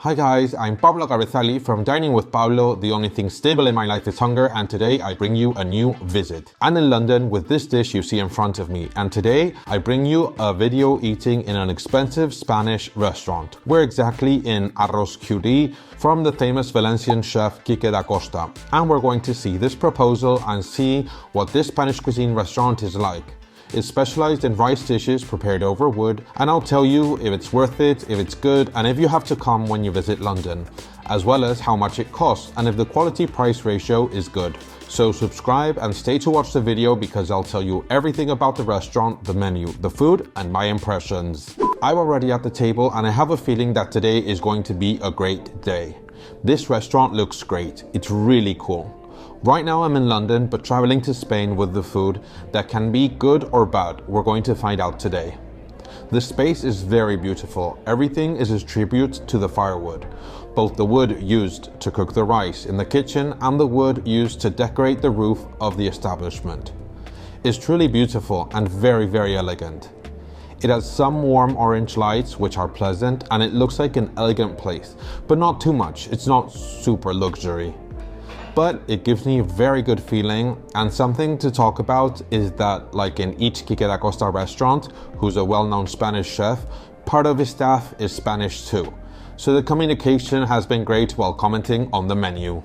Hi guys, I'm Pablo Cabezali from Dining with Pablo. The only thing stable in my life is hunger, and today I bring you a new visit. I'm in London with this dish you see in front of me, and today I bring you a video eating in an expensive Spanish restaurant. We're exactly in Arros QD from the famous Valencian chef Quique Dacosta, and we're going to see this proposal and see what this Spanish cuisine restaurant is like. It's specialized in rice dishes prepared over wood, and I'll tell you if it's worth it, if it's good, and if you have to come when you visit London, as well as how much it costs and if the quality price ratio is good. So subscribe and stay to watch the video because I'll tell you everything about the restaurant, the menu, the food, and my impressions. I'm already at the table and I have a feeling that today is going to be a great day. This restaurant looks great. It's really cool. Right now I'm in London, but traveling to Spain with the food that can be good or bad, we're going to find out today. The space is very beautiful. Everything is a tribute to the firewood. Both the wood used to cook the rice in the kitchen and the wood used to decorate the roof of the establishment. It's truly beautiful and very elegant. It has some warm orange lights which are pleasant, and it looks like an elegant place, but not too much. It's not super luxury. But it gives me a very good feeling, and something to talk about is that, like in each Quique Dacosta restaurant, who's a well-known Spanish chef, part of his staff is Spanish too. So the communication has been great while commenting on the menu.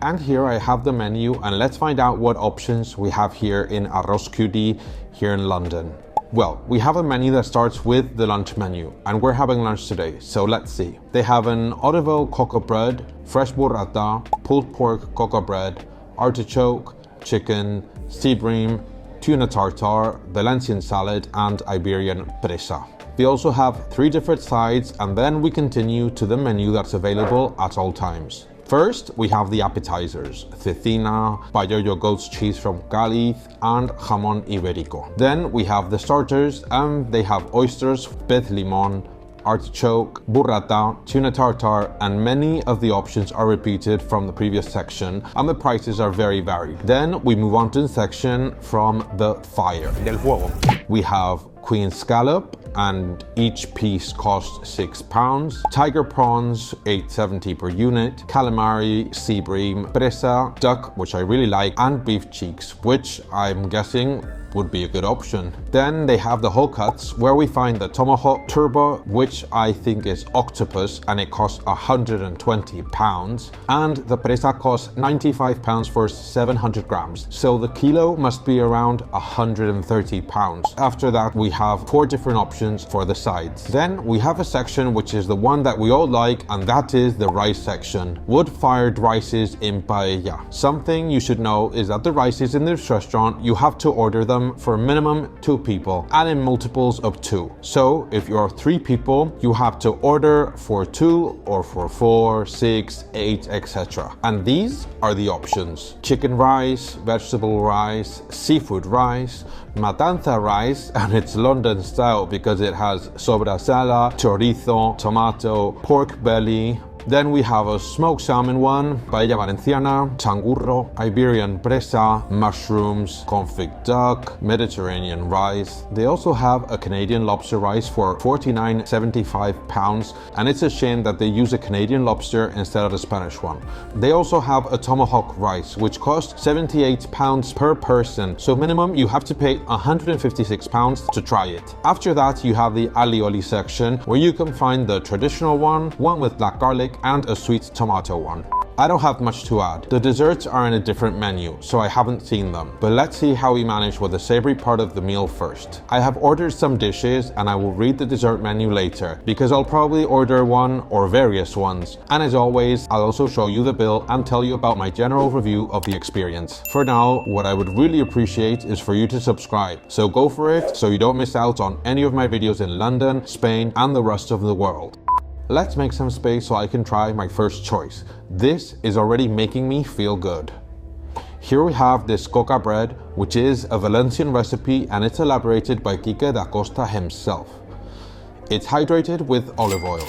And here I have the menu, and let's find out what options we have here in Arros QD here in London. Well, we have a menu that starts with the lunch menu, and we're having lunch today, so let's see. They have an olive oil cocoa bread, fresh burrata, pulled pork cocoa bread, artichoke, chicken, sea bream, tuna tartare, Valencian salad, and Iberian presa. They also have 3 different sides, and then we continue to the menu that's available at all times. First, we have the appetizers, cecina, payoyo goat's cheese from Cádiz, and jamón ibérico. Then we have the starters, and they have oysters, pez limón, artichoke, burrata, tuna tartare, and many of the options are repeated from the previous section, and the prices are very varied. Then we move on to the section from the fire. Del fuego. We have queen scallop, and each piece costs £6. Tiger prawns, $8.70 per unit. Calamari, sea bream, presa, duck, which I really like, and beef cheeks, which I'm guessing would be a good option. Then they have the whole cuts, where we find the tomahawk turbo, which I think is octopus, and it costs £120, and the presa costs £95 for 700 grams, so the kilo must be around £130. After that we have 4 different options for the sides. Then we have a section which is the one that we all like, and that is the rice section. Wood-fired rices in paella. Something you should know is that the rices in this restaurant, you have to order them for minimum 2 people and in multiples of 2. So if you're 3 people, you have to order for 2 or for 4, 6, 8, etc. And these are the options: chicken rice, vegetable rice, seafood rice, matanza rice, and it's London style because it has sobrasada, chorizo, tomato, pork belly. Then we have a smoked salmon one, paella valenciana, changurro, Iberian presa, mushrooms, confit duck, Mediterranean rice. They also have a Canadian lobster rice for £49.75, and it's a shame that they use a Canadian lobster instead of the Spanish one. They also have a tomahawk rice, which costs £78 per person, so minimum you have to pay £156 to try it. After that you have the alioli section, where you can find the traditional one with black garlic, and a sweet tomato one. I don't have much to add. The desserts are in a different menu, so I haven't seen them. But let's see how we manage with the savory part of the meal first. I have ordered some dishes, and I will read the dessert menu later, because I'll probably order one or various ones. And as always, I'll also show you the bill and tell you about my general review of the experience. For now, what I would really appreciate is for you to subscribe. So go for it, so you don't miss out on any of my videos in London, Spain, and the rest of the world. Let's make some space so I can try my first choice. This is already making me feel good. Here we have this coca bread, which is a Valencian recipe, and it's elaborated by Quique Dacosta himself. It's hydrated with olive oil.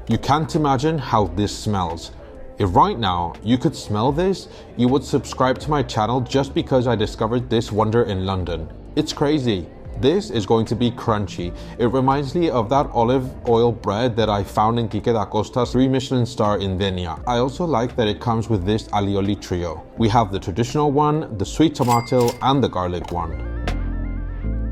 You can't imagine how this smells. If right now you could smell this, you would subscribe to my channel just because I discovered this wonder in London. It's crazy. This is going to be crunchy. It reminds me of that olive oil bread that I found in Quique Dacosta's 3 Michelin star in Denia. I also like that it comes with this alioli trio. We have the traditional one, the sweet tomato, and the garlic one.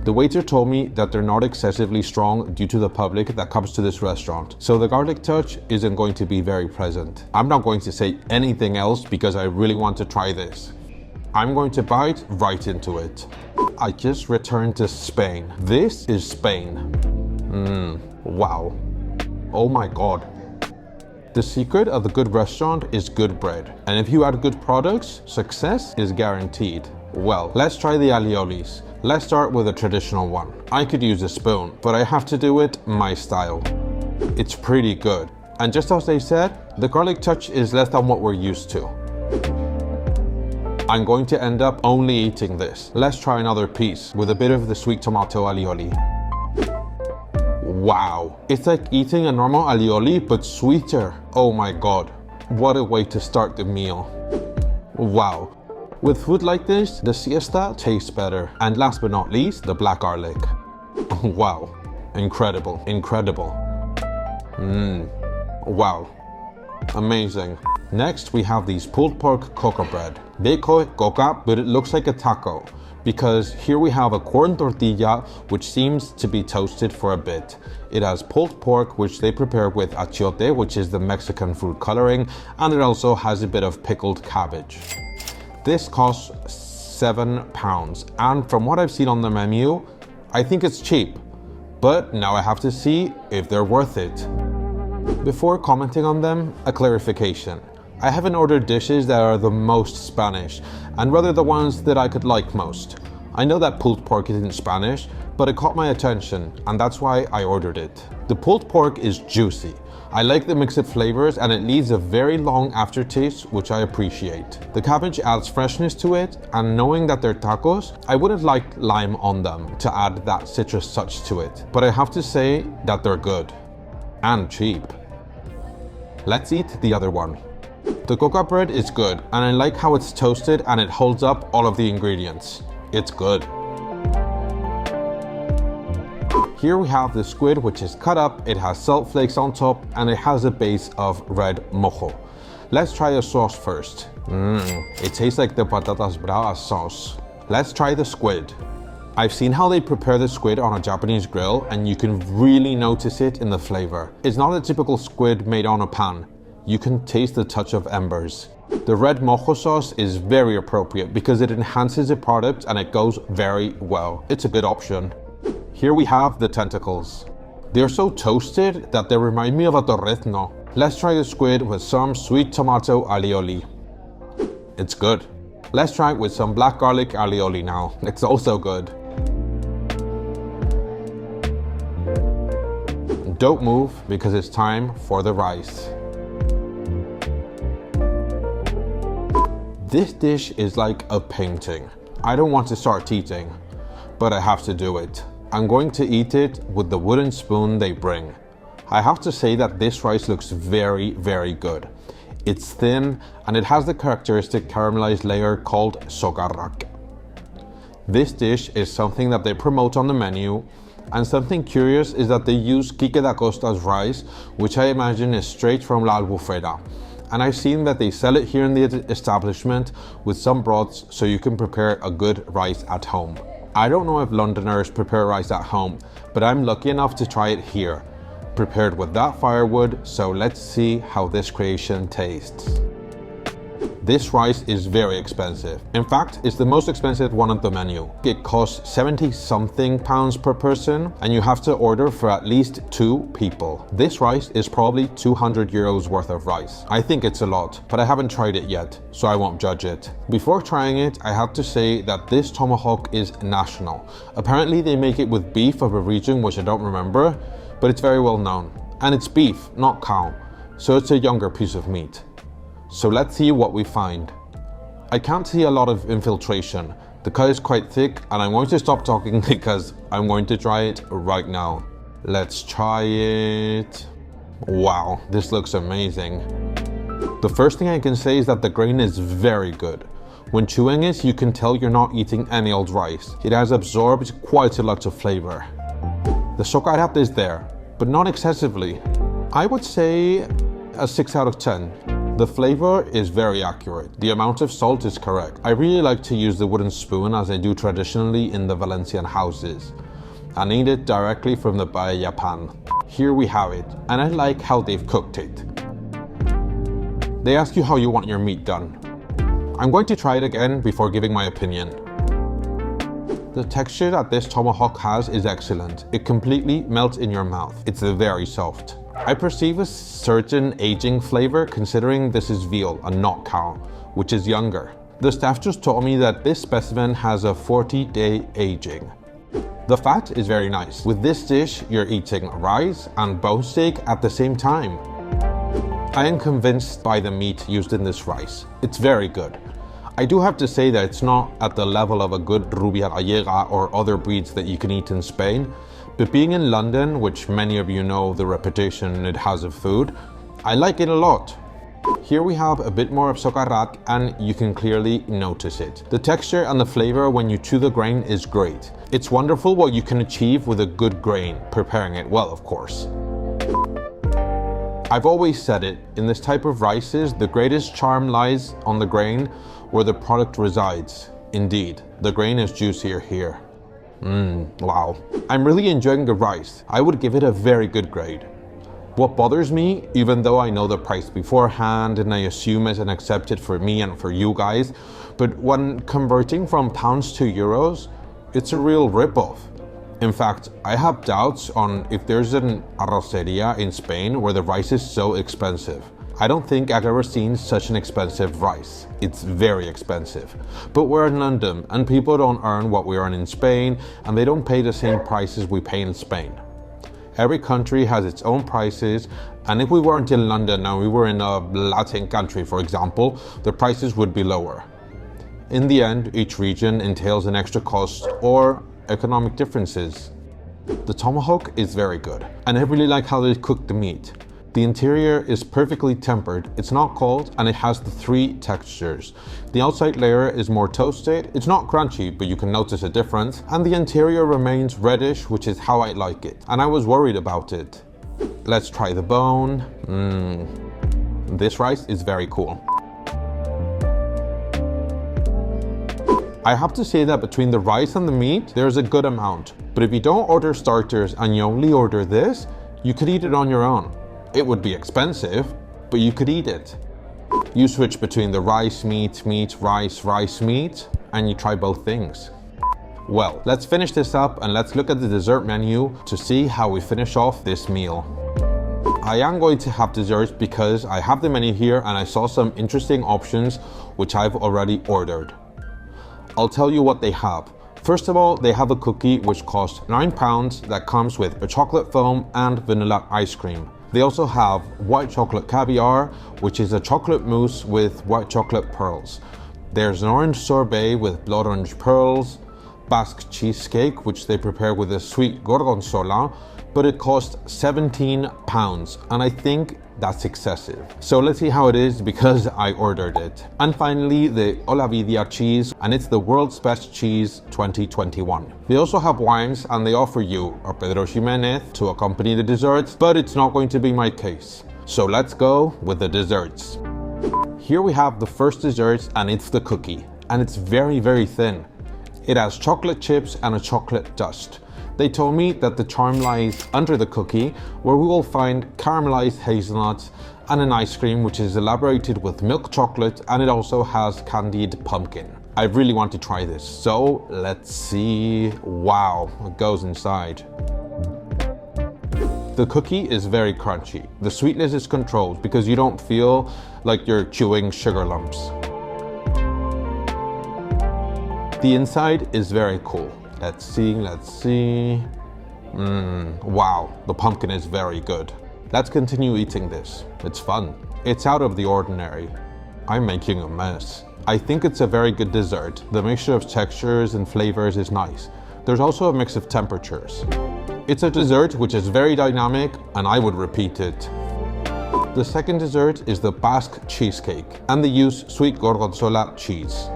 The waiter told me that they're not excessively strong due to the public that comes to this restaurant, so the garlic touch isn't going to be very present. I'm not going to say anything else because I really want to try this. I'm going to bite right into it. I just returned to Spain. This is Spain. Wow. Oh my God. The secret of a good restaurant is good bread. And if you add good products, success is guaranteed. Well, let's try the aliolis. Let's start with a traditional one. I could use a spoon, but I have to do it my style. It's pretty good. And just as they said, the garlic touch is less than what we're used to. I'm going to end up only eating this. Let's try another piece with a bit of the sweet tomato alioli. Wow, it's like eating a normal alioli but sweeter. Oh my God, what a way to start the meal. Wow. With food like this, the siesta tastes better. And last but not least, the black garlic. Wow, incredible, incredible. Wow, amazing. Next, we have these pulled pork coca bread. They call it coca, but it looks like a taco because here we have a corn tortilla which seems to be toasted for a bit. It has pulled pork which they prepare with achiote, which is the Mexican food coloring, and it also has a bit of pickled cabbage. This costs £7, and from what I've seen on the menu, I think it's cheap, but now I have to see if they're worth it. Before commenting on them, a clarification. I haven't ordered dishes that are the most Spanish, and rather the ones that I could like most. I know that pulled pork is in Spanish, but it caught my attention, and that's why I ordered it. The pulled pork is juicy. I like the mix of flavors and it leaves a very long aftertaste, which I appreciate. The cabbage adds freshness to it, and knowing that they're tacos, I wouldn't like lime on them to add that citrus touch to it. But I have to say that they're good. And cheap. Let's eat the other one. The coca bread is good, and I like how it's toasted and it holds up all of the ingredients. It's good. Here we have the squid, which is cut up, it has salt flakes on top, and it has a base of red mojo. Let's try the sauce first. It tastes like the patatas bravas sauce. Let's try the squid. I've seen how they prepare the squid on a Japanese grill, and you can really notice it in the flavor. It's not a typical squid made on a pan. You can taste the touch of embers. The red mojo sauce is very appropriate because it enhances the product and it goes very well. It's a good option. Here we have the tentacles. They're so toasted that they remind me of a torrezno. Let's try the squid with some sweet tomato alioli. It's good. Let's try it with some black garlic alioli now. It's also good. Don't move because it's time for the rice. This dish is like a painting. I don't want to start eating, but I have to do it. I'm going to eat it with the wooden spoon they bring. I have to say that this rice looks very, very good. It's thin and it has the characteristic caramelized layer called socarrac. This dish is something that they promote on the menu, and something curious is that they use Quique Dacosta's rice, which I imagine is straight from La Albufera. And I've seen that they sell it here in the establishment with some broths, so you can prepare a good rice at home. I don't know if Londoners prepare rice at home, but I'm lucky enough to try it here, prepared with that firewood, so let's see how this creation tastes. This rice is very expensive. In fact, it's the most expensive one on the menu. It costs 70 something pounds per person, and you have to order for at least 2 people. This rice is probably 200 euros worth of rice. I think it's a lot, but I haven't tried it yet, so I won't judge it. Before trying it, I have to say that this tomahawk is national. Apparently they make it with beef of a region which I don't remember, but it's very well known. And it's beef, not cow, so it's a younger piece of meat. So let's see what we find. I can't see a lot of infiltration. The cut is quite thick, and I'm going to stop talking because I'm going to try it right now. Let's try it. Wow, this looks amazing. The first thing I can say is that the grain is very good. When chewing it, you can tell you're not eating any old rice. It has absorbed quite a lot of flavor. The sokarat is there, but not excessively. I would say a 6 out of 10. The flavor is very accurate. The amount of salt is correct. I really like to use the wooden spoon as I do traditionally in the Valencian houses, and eat it directly from the paella pan. Here we have it, and I like how they've cooked it. They ask you how you want your meat done. I'm going to try it again before giving my opinion. The texture that this tomahawk has is excellent. It completely melts in your mouth. It's very soft. I perceive a certain aging flavor considering this is veal and not cow, which is younger. The staff just told me that this specimen has a 40-day aging. The fat is very nice. With this dish, you're eating rice and bone steak at the same time. I am convinced by the meat used in this rice. It's very good. I do have to say that it's not at the level of a good rubia gallega or other breeds that you can eat in Spain, but being in London, which many of you know the reputation it has of food, I like it a lot. Here we have a bit more of sokarat and you can clearly notice it. The texture and the flavor when you chew the grain is great. It's wonderful what you can achieve with a good grain, preparing it well of course. I've always said it, in this type of rices, the greatest charm lies on the grain where the product resides. Indeed, the grain is juicier here. Wow. I'm really enjoying the rice. I would give it a very good grade. What bothers me, even though I know the price beforehand and I assume it and accept it for me and for you guys, but when converting from pounds to euros, it's a real ripoff. In fact, I have doubts on if there's an arroceria in Spain where the rice is so expensive. I don't think I've ever seen such an expensive rice. It's very expensive. But we're in London and people don't earn what we earn in Spain and they don't pay the same prices we pay in Spain. Every country has its own prices, and if we weren't in London and we were in a Latin country, for example, the prices would be lower. In the end, each region entails an extra cost or economic differences. The tomahawk is very good, and I really like how they cook the meat. The interior is perfectly tempered, it's not cold, and it has the 3 textures. The outside layer is more toasted, it's not crunchy, but you can notice a difference, and the interior remains reddish, which is how I like it, and I was worried about it. Let's try the bone. This rice is very cool. I have to say that between the rice and the meat, there's a good amount. But if you don't order starters and you only order this, you could eat it on your own. It would be expensive, but you could eat it. You switch between the rice, meat, meat, rice, rice, meat, and you try both things. Well, let's finish this up and let's look at the dessert menu to see how we finish off this meal. I am going to have desserts because I have the menu here and I saw some interesting options which I've already ordered. I'll tell you what they have. First of all, they have a cookie which costs £9 that comes with a chocolate foam and vanilla ice cream. They also have white chocolate caviar, which is a chocolate mousse with white chocolate pearls. There's an orange sorbet with blood orange pearls, Basque cheesecake, which they prepare with a sweet gorgonzola, but it costs £17, and I think that's excessive. So let's see how it is because I ordered it. And finally, the Olavidia cheese, and it's the world's best cheese 2021. They also have wines and they offer you a Pedro Ximenez to accompany the desserts, but it's not going to be my case. So let's go with the desserts. Here we have the first dessert and it's the cookie, and it's very, very thin. It has chocolate chips and a chocolate dust. They told me that the charm lies under the cookie, where we will find caramelized hazelnuts and an ice cream which is elaborated with milk chocolate, and it also has candied pumpkin. I really want to try this, so let's see. Wow, it goes inside. The cookie is very crunchy. The sweetness is controlled because you don't feel like you're chewing sugar lumps. The inside is very cool. Let's see. Wow, the pumpkin is very good. Let's continue eating this. It's fun. It's out of the ordinary. I'm making a mess. I think it's a very good dessert. The mixture of textures and flavors is nice. There's also a mix of temperatures. It's a dessert which is very dynamic and I would repeat it. The second dessert is the Basque cheesecake, and they use sweet gorgonzola cheese.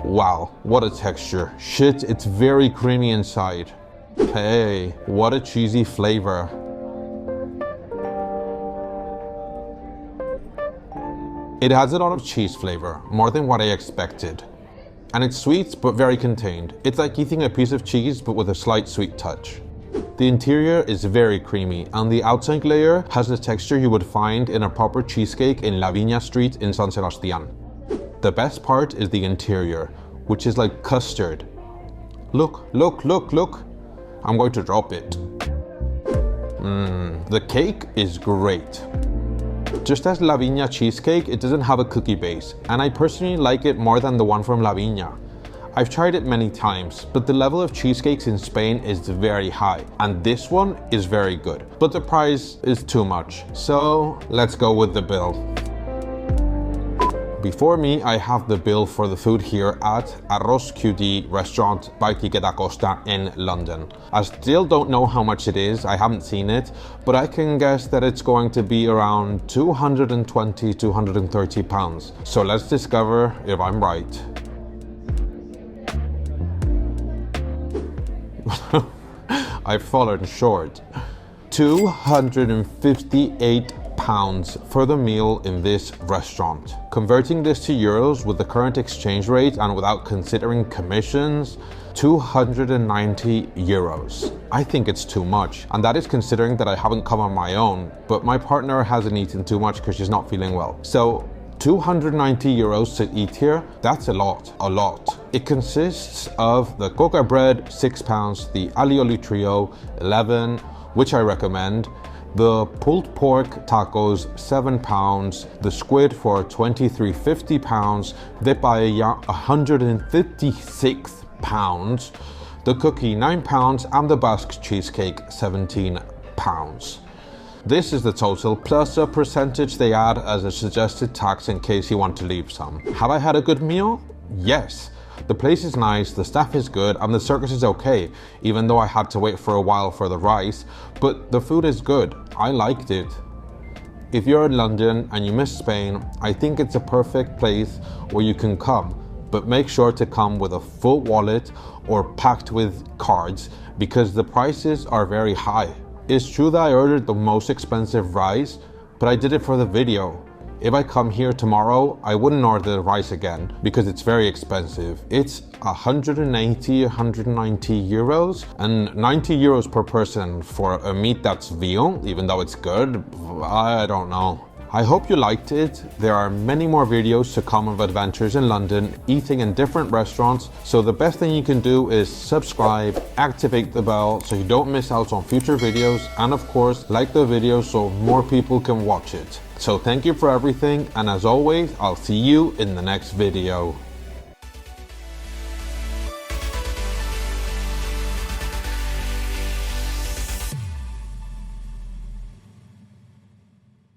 Wow, what a texture. Shit, it's very creamy inside. Hey, what a cheesy flavor. It has a lot of cheese flavor, more than what I expected. And it's sweet, but very contained. It's like eating a piece of cheese, but with a slight sweet touch. The interior is very creamy, and the outside layer has the texture you would find in a proper cheesecake in La Viña Street in San Sebastián. The best part is the interior, which is like custard. Look, look, look, look. I'm going to drop it. The cake is great. Just as La Viña cheesecake, it doesn't have a cookie base, and I personally like it more than the one from La Viña. I've tried it many times, but the level of cheesecakes in Spain is very high, and this one is very good, but the price is too much. So let's go with the bill. Before me, I have the bill for the food here at Arros QD restaurant by Quique Dacosta in London. I still don't know how much it is, I haven't seen it, but I can guess that it's going to be around £220, £230. So let's discover if I'm right. I've fallen short. £258 for the meal in this restaurant. Converting this to euros with the current exchange rate and without considering commissions, 290 euros. I think it's too much, and that is considering that I haven't come on my own, but my partner hasn't eaten too much because she's not feeling well. So 290 euros to eat here, that's a lot. It consists of the coca bread, £6, the alioli trio, 11, which I recommend, the pulled pork tacos, £7, the squid for £23.50, the paella, £156, the cookie, £9, and the Basque cheesecake, £17. This is the total, plus a percentage they add as a suggested tax in case you want to leave some. Have I had a good meal? Yes. The place is nice, the staff is good, and the service is okay, even though I had to wait for a while for the rice, but the food is good. I liked it. If you're in London and you miss Spain, I think it's a perfect place where you can come, but make sure to come with a full wallet or packed with cards because the prices are very high. It's true that I ordered the most expensive rice, but I did it for the video. If I come here tomorrow, I wouldn't order the rice again because it's very expensive. It's 190 euros and 90 euros per person for a meat that's veal, even though it's good. I don't know. I hope you liked it. There are many more videos to come of adventures in London, eating in different restaurants. So the best thing you can do is subscribe, activate the bell so you don't miss out on future videos, and of course, like the video so more people can watch it. So thank you for everything, and as always, I'll see you in the next video.